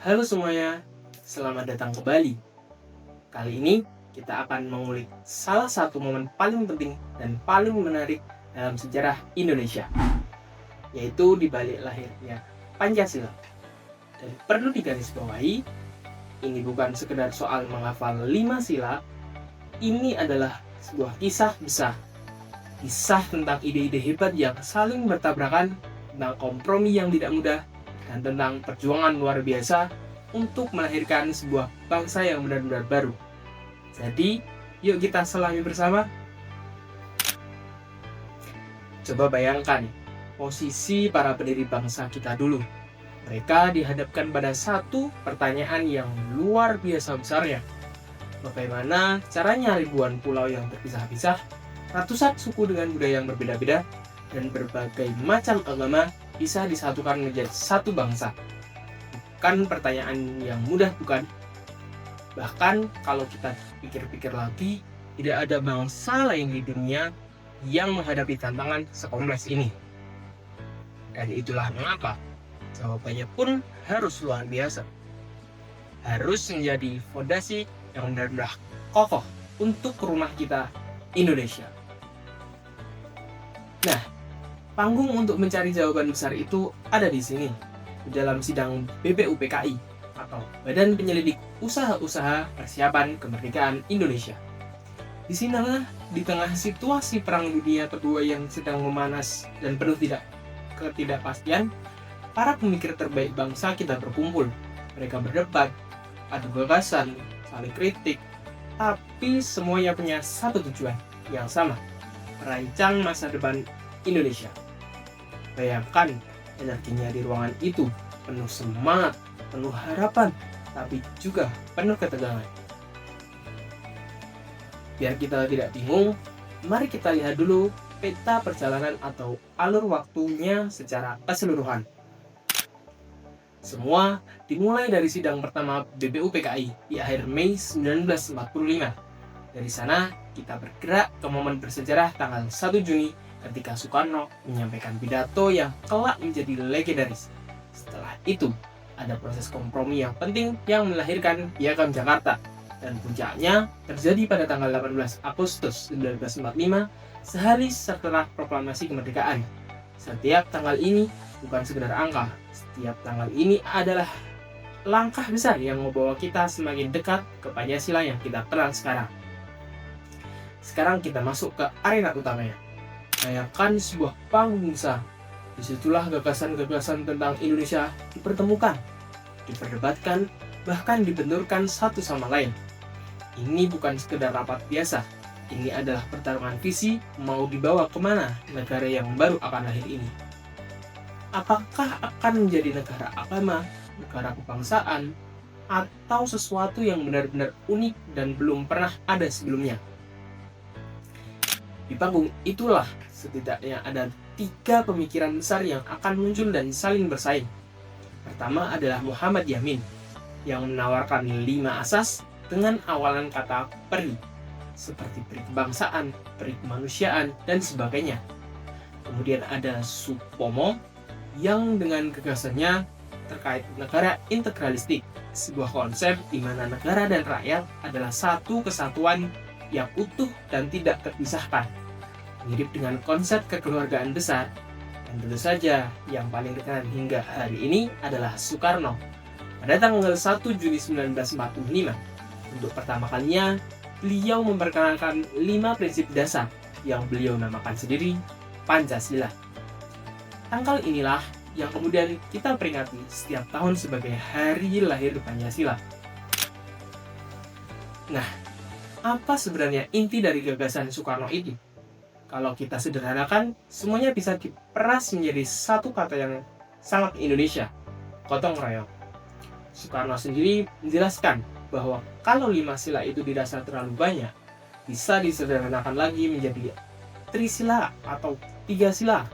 Halo semuanya, selamat datang kembali. Kali ini kita akan mengulik salah satu momen paling penting dan paling menarik dalam sejarah Indonesia, yaitu di balik lahirnya Pancasila. Dan perlu digarisbawahi, ini bukan sekedar soal menghafal 5 sila, ini adalah sebuah kisah besar. Kisah tentang ide-ide hebat yang saling bertabrakan, tentang kompromi yang tidak mudah, dan tentang perjuangan luar biasa untuk melahirkan sebuah bangsa yang benar-benar baru. Jadi, yuk kita selami bersama. Coba bayangkan posisi para pendiri bangsa kita dulu. Mereka dihadapkan pada satu pertanyaan yang luar biasa besarnya. Bagaimana caranya ribuan pulau yang terpisah-pisah, ratusan suku dengan budaya yang berbeda-beda, dan berbagai macam agama bisa disatukan menjadi satu bangsa? Bukan pertanyaan yang mudah, bukan? Bahkan kalau kita pikir-pikir lagi, tidak ada bangsa lain di dunia yang menghadapi tantangan sekompleks ini. Dan itulah mengapa jawabannya pun harus luar biasa. Harus menjadi fondasi yang benar-benar kokoh untuk rumah kita, Indonesia. Nah, panggung untuk mencari jawaban besar itu ada di sini, di dalam sidang BPUPKI atau Badan Penyelidik Usaha-Usaha Persiapan Kemerdekaan Indonesia. Di sinilah, di tengah situasi Perang Dunia Kedua yang sedang memanas dan penuh ketidakpastian, para pemikir terbaik bangsa kita berkumpul. Mereka berdebat, adu gagasan, saling kritik, tapi semuanya punya satu tujuan yang sama: merancang masa depan Indonesia. Bayangkan energinya di ruangan itu, penuh semangat, penuh harapan, tapi juga penuh ketegangan. Biar kita tidak bingung, mari kita lihat dulu peta perjalanan atau alur waktunya secara keseluruhan. Semua dimulai dari sidang pertama BPUPKI di akhir Mei 1945. Dari sana, kita bergerak ke momen bersejarah tanggal 1 Juni ketika Soekarno menyampaikan pidato yang kelak menjadi legendaris. Setelah itu, ada proses kompromi yang penting yang melahirkan Piagam Jakarta. Dan puncaknya terjadi pada tanggal 18 Agustus 1945, sehari setelah proklamasi kemerdekaan. Setiap tanggal ini bukan sekedar angka, setiap tanggal ini adalah langkah besar yang membawa kita semakin dekat ke Pancasila yang kita kenal sekarang. Sekarang kita masuk ke arena utamanya. Bayangkan sebuah panggung besar. Disitulah gagasan-gagasan tentang Indonesia dipertemukan, diperdebatkan, bahkan dibenturkan satu sama lain. Ini bukan sekedar rapat biasa. Ini adalah pertarungan visi mau dibawa kemana negara yang baru akan lahir ini. Apakah akan menjadi negara agama, negara kebangsaan, atau sesuatu yang benar-benar unik dan belum pernah ada sebelumnya? Di panggung itulah setidaknya ada 3 pemikiran besar yang akan muncul dan saling bersaing. Pertama adalah Muhammad Yamin yang menawarkan 5 asas dengan awalan kata peri, seperti peri kebangsaan, peri kemanusiaan, dan sebagainya. Kemudian ada Supomo yang dengan gagasannya terkait negara integralistik, sebuah konsep di mana negara dan rakyat adalah satu kesatuan yang utuh dan tidak terpisahkan, mirip dengan konsep kekeluargaan besar. Dan tentu saja yang paling dikenal hingga hari ini adalah Soekarno. Pada tanggal 1 Juni 1945, untuk pertama kalinya beliau memperkenalkan 5 prinsip dasar yang beliau namakan sendiri Pancasila. Tanggal inilah yang kemudian kita peringati setiap tahun sebagai hari lahir Pancasila. Nah, apa sebenarnya inti dari gagasan Soekarno itu? Kalau kita sederhanakan, semuanya bisa diperas menjadi satu kata yang sangat Indonesia: gotong royong. Soekarno sendiri menjelaskan bahwa kalau 5 sila itu dirasa terlalu banyak, bisa disederhanakan lagi menjadi trisila atau 3 sila.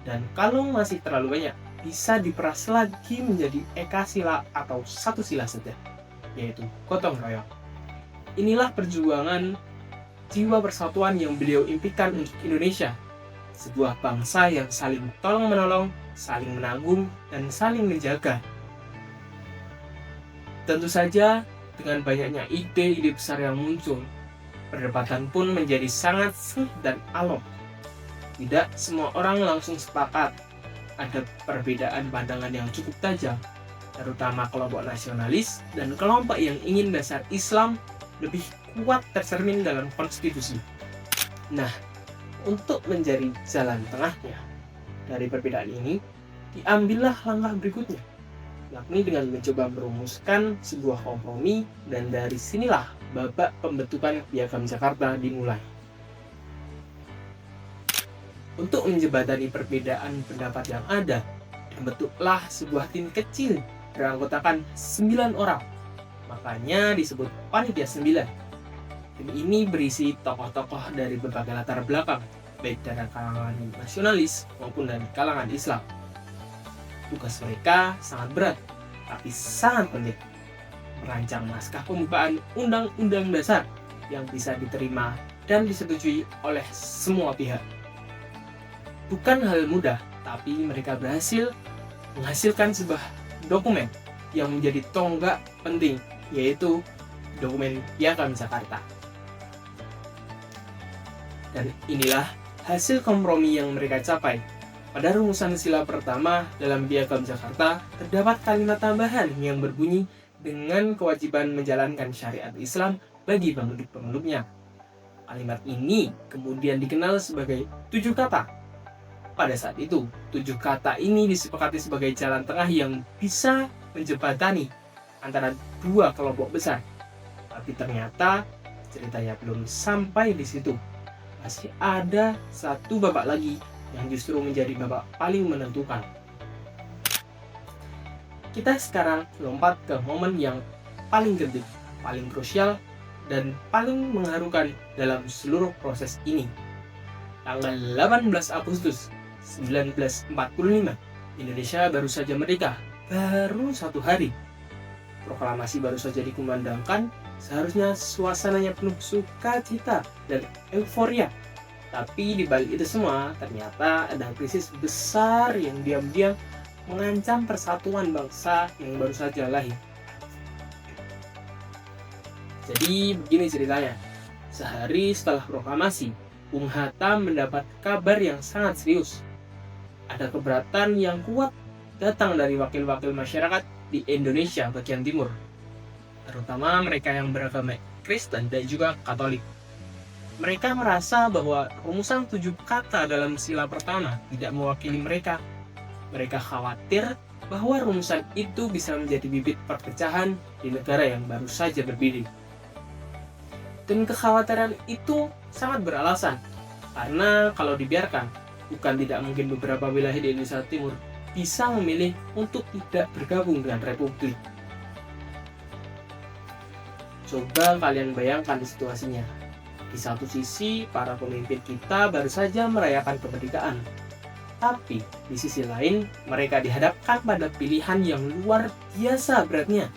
Dan kalau masih terlalu banyak, bisa diperas lagi menjadi ekasila atau 1 sila saja, yaitu gotong royong. Inilah perjuangan jiwa persatuan yang beliau impikan untuk Indonesia. Sebuah bangsa yang saling tolong-menolong, saling menanggung, dan saling menjaga. Tentu saja, dengan banyaknya ide-ide besar yang muncul, perdebatan pun menjadi sangat sengit dan alot. Tidak semua orang langsung sepakat. Ada perbedaan pandangan yang cukup tajam, terutama kelompok nasionalis dan kelompok yang ingin dasar Islam lebih kuat tercermin dalam konstitusi. Nah, untuk mencari jalan tengahnya dari perbedaan ini, diambillah langkah berikutnya, yakni dengan mencoba merumuskan sebuah kompromi, dan dari sinilah babak pembentukan Piagam Jakarta dimulai. Untuk menjembatani perbedaan pendapat yang ada, dibentuklah sebuah tim kecil beranggotakan 9 orang. Makanya disebut Panitia 9. Tim ini berisi tokoh-tokoh dari berbagai latar belakang, baik dari kalangan nasionalis maupun dari kalangan Islam. Tugas mereka sangat berat, tapi sangat penting. Merancang naskah pembukaan Undang-Undang Dasar yang bisa diterima dan disetujui oleh semua pihak. Bukan hal mudah, tapi mereka berhasil menghasilkan sebuah dokumen yang menjadi tonggak penting, yaitu dokumen Piagam Jakarta. Dan inilah hasil kompromi yang mereka capai. Pada rumusan sila pertama dalam Piagam Jakarta, terdapat kalimat tambahan yang berbunyi dengan kewajiban menjalankan syariat Islam bagi penduduk-penduduknya. Kalimat ini kemudian dikenal sebagai 7 kata. Pada saat itu, 7 kata ini disepakati sebagai jalan tengah yang bisa menjembatani antara dua kelompok besar. Tapi ternyata ceritanya belum sampai di situ. Masih ada satu babak lagi yang justru menjadi babak paling menentukan. Kita sekarang lompat ke momen yang paling genting, paling krusial, dan paling mengharukan dalam seluruh proses ini. Tanggal 18 Agustus 1945, Indonesia baru saja merdeka, baru 1 hari. Proklamasi baru saja dikumandangkan, seharusnya suasananya penuh sukacita dan euforia. Tapi di balik itu semua, ternyata ada krisis besar yang diam-diam mengancam persatuan bangsa yang baru saja lahir. Jadi begini ceritanya, sehari setelah proklamasi, Bung Hatta mendapat kabar yang sangat serius. Ada keberatan yang kuat datang dari wakil-wakil masyarakat di Indonesia bagian timur, terutama mereka yang beragama Kristen dan juga Katolik. Mereka merasa bahwa rumusan 7 kata dalam sila pertama tidak mewakili mereka. Mereka khawatir bahwa rumusan itu bisa menjadi bibit perpecahan di negara yang baru saja berdiri. Dan kekhawatiran itu sangat beralasan, karena kalau dibiarkan, bukan tidak mungkin beberapa wilayah di Indonesia Timur bisa memilih untuk tidak bergabung dengan Republik. Coba kalian bayangkan situasinya. Di satu sisi, para pemimpin kita baru saja merayakan kemerdekaan. Tapi, di sisi lain, mereka dihadapkan pada pilihan yang luar biasa beratnya.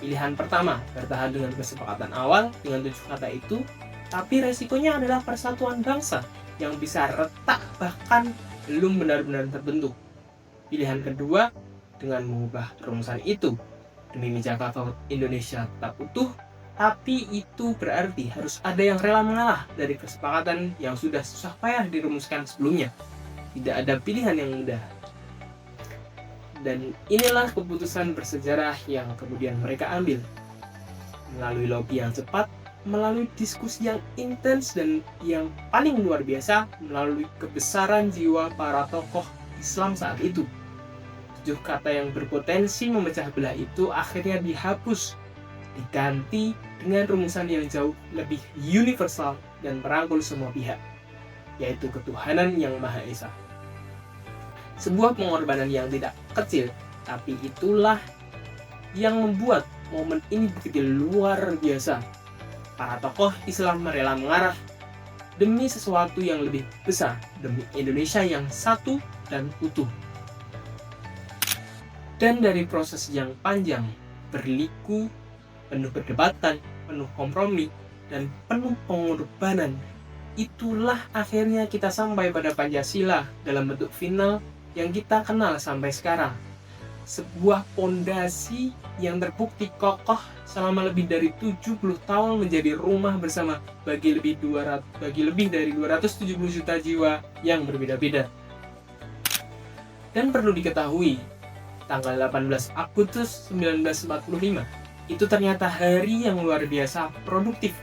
Pilihan pertama, bertahan dengan kesepakatan awal dengan 7 kata itu, tapi resikonya adalah persatuan bangsa yang bisa retak bahkan belum benar-benar terbentuk. Pilihan kedua, dengan mengubah rumusan itu demi menjaga Indonesia tetap utuh, tapi itu berarti harus ada yang rela mengalah dari kesepakatan yang sudah susah payah dirumuskan sebelumnya. Tidak ada pilihan yang mudah. Dan inilah keputusan bersejarah yang kemudian mereka ambil. Melalui lobby yang cepat, melalui diskusi yang intens, dan yang paling luar biasa, melalui kebesaran jiwa para tokoh Islam saat itu. 7 kata yang berpotensi memecah belah itu akhirnya dihapus, diganti dengan rumusan yang jauh lebih universal dan merangkul semua pihak, yaitu ketuhanan yang Maha Esa. Sebuah pengorbanan yang tidak kecil, tapi itulah yang membuat momen ini begitu luar biasa. Para tokoh Islam rela mengarah demi sesuatu yang lebih besar, demi Indonesia yang satu dan utuh. Dan dari proses yang panjang, berliku, penuh perdebatan, penuh kompromi, dan penuh pengorbanan, itulah akhirnya kita sampai pada Pancasila dalam bentuk final yang kita kenal sampai sekarang. sebuah pondasi yang terbukti kokoh selama lebih dari 70 tahun menjadi rumah bersama bagi lebih dari 270 juta jiwa yang berbeda-beda. Dan perlu diketahui, tanggal 18 Agustus 1945 itu ternyata hari yang luar biasa produktif.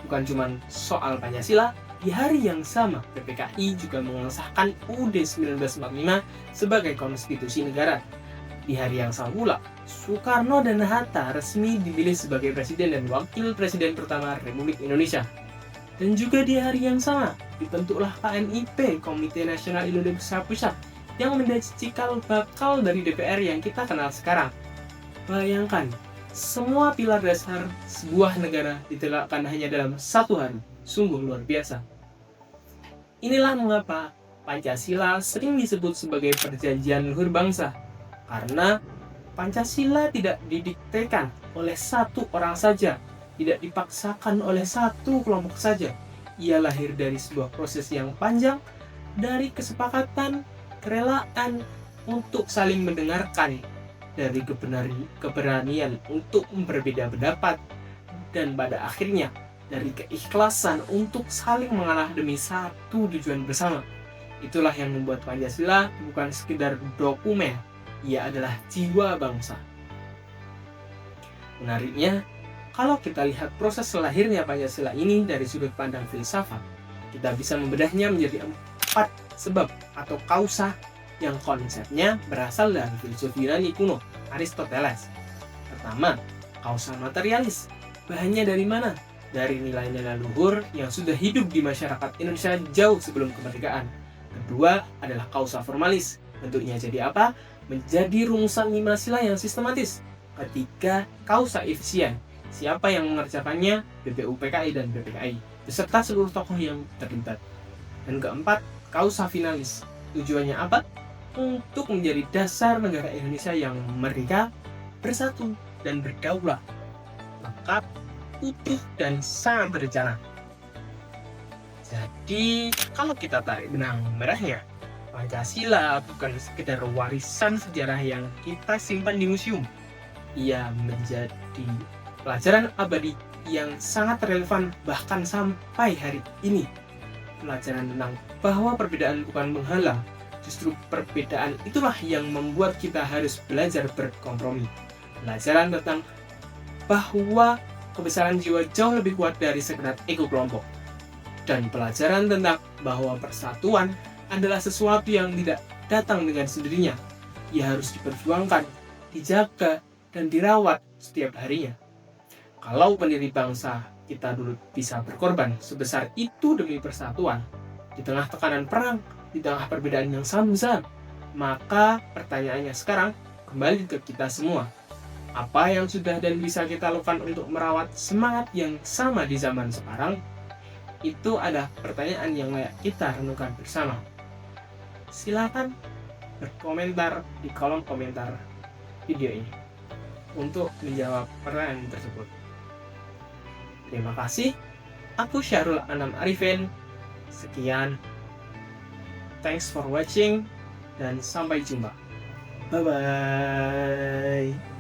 Bukan cuma soal Pancasila, di hari yang sama PPKI juga mengesahkan UUD 1945 sebagai konstitusi negara. Di hari yang sama pula, Soekarno dan Hatta resmi dipilih sebagai presiden dan wakil presiden pertama Republik Indonesia. Dan juga di hari yang sama, dibentuklah KNIP, Komite Nasional Indonesia Pusat, yang menjadi cikal bakal dari DPR yang kita kenal sekarang. Bayangkan, semua pilar dasar sebuah negara ditegakkan hanya dalam satu hari. Sungguh luar biasa. Inilah mengapa Pancasila sering disebut sebagai perjanjian luhur bangsa. Karena Pancasila tidak didiktekan oleh satu orang saja, tidak dipaksakan oleh satu kelompok saja. Ia lahir dari sebuah proses yang panjang, dari kesepakatan, kerelaan untuk saling mendengarkan, dari keberanian untuk berbeda pendapat, dan pada akhirnya dari keikhlasan untuk saling mengalah demi satu tujuan bersama. Itulah yang membuat Pancasila bukan sekedar dokumen, ia adalah jiwa bangsa. Menariknya, kalau kita lihat proses lahirnya Pancasila ini dari sudut pandang filsafat, kita bisa membedahnya menjadi 4 sebab atau kausa yang konsepnya berasal dari filsuf Yunani kuno, Aristoteles. Pertama, kausa materialis. Bahannya dari mana? Dari nilai-nilai luhur yang sudah hidup di masyarakat Indonesia jauh sebelum kemerdekaan. Kedua adalah kausa formalis. Bentuknya jadi apa? Menjadi rumusan 5 sila yang sistematis. Ketiga, kausa efisien. Siapa yang mengerjakannya? BPU, PKI, dan BPKI, beserta seluruh tokoh yang terlibat. Dan keempat, kausa finalis. Tujuannya apa? Untuk menjadi dasar negara Indonesia yang merdeka, bersatu, dan berdaulat, lengkap, utuh, dan sangat berencana. Jadi, kalau kita tarik benang merahnya, Pancasila bukan sekedar warisan sejarah yang kita simpan di museum. Ia menjadi pelajaran abadi yang sangat relevan bahkan sampai hari ini. Pelajaran tentang bahwa perbedaan bukan menghalang, justru perbedaan itulah yang membuat kita harus belajar berkompromi. Pelajaran tentang bahwa kebesaran jiwa jauh lebih kuat dari sekedar ego kelompok. Dan pelajaran tentang bahwa persatuan adalah sesuatu yang tidak datang dengan sendirinya. Ia harus diperjuangkan, dijaga, dan dirawat setiap harinya. Kalau pendiri bangsa kita dulu bisa berkorban sebesar itu demi persatuan, di tengah tekanan perang, di tengah perbedaan yang sangat besar, maka pertanyaannya sekarang kembali ke kita semua. Apa yang sudah dan bisa kita lakukan untuk merawat semangat yang sama di zaman sekarang? Itu adalah pertanyaan yang layak kita renungkan bersama. Silakan berkomentar di kolom komentar video ini untuk menjawab pertanyaan tersebut. Terima kasih. Aku Syahrul Anam Arifin. Sekian. Thanks for watching dan sampai jumpa. Bye bye.